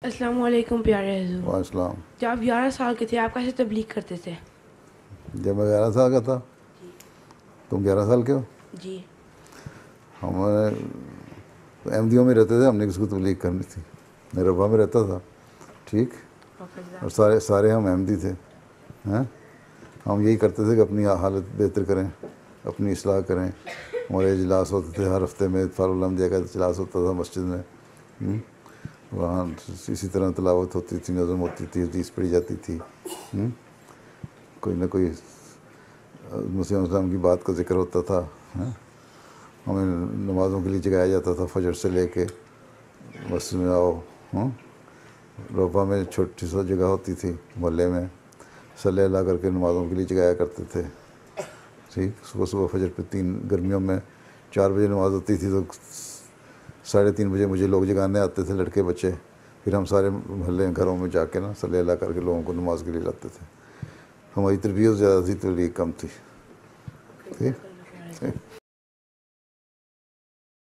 السلام علیکم پیارے حضور. وعلیکم السلام. جب آپ 11 سال کے تھے آپ کیسے تبلیغ کرتے تھے؟ جب میں 11 سال کا تھا. تم 11 سال کے ہو؟ جی. ہمارے احمدیوں میں رہتے تھے, ہم نے کس کو تبلیغ کرنی تھی. میں ربا میں رہتا تھا, ٹھیک, اور سارے ہم احمدی تھے. ہم یہی کرتے تھے کہ اپنی حالت بہتر کریں, اپنی اصلاح کریں. ہمارے اجلاس ہوتے تھے ہر ہفتے میں, اطفال الانبیاء کا اجلاس ہوتا تھا مسجد میں. وہاں اسی طرح تلاوت ہوتی تھی, نظم ہوتی تھی, حدیث پڑھی جاتی تھی, کوئی نہ کوئی مسیح السلام کی بات کا ذکر ہوتا تھا. ہمیں نمازوں کے لیے جگایا جاتا تھا فجر سے لے کے مسجد میں آؤ. روپا میں چھوٹی سا جگہ ہوتی تھی محلے میں, صلی اللہ کر کے نمازوں کے لیے جگایا کرتے تھے. ٹھیک, صبح فجر پہ 3 گرمیوں میں 4 بجے نماز ہوتی تھی تو 3:30 بجے مجھے لوگ جگانے آتے تھے, لڑکے بچے. پھر ہم سارے محلے گھروں میں جا کے نا صلی اللہ کر کے لوگوں کو نماز کے لیے لاتے تھے. ہماری تربیت زیادہ تھی, تبلیغ کم تھی. ٹھیک.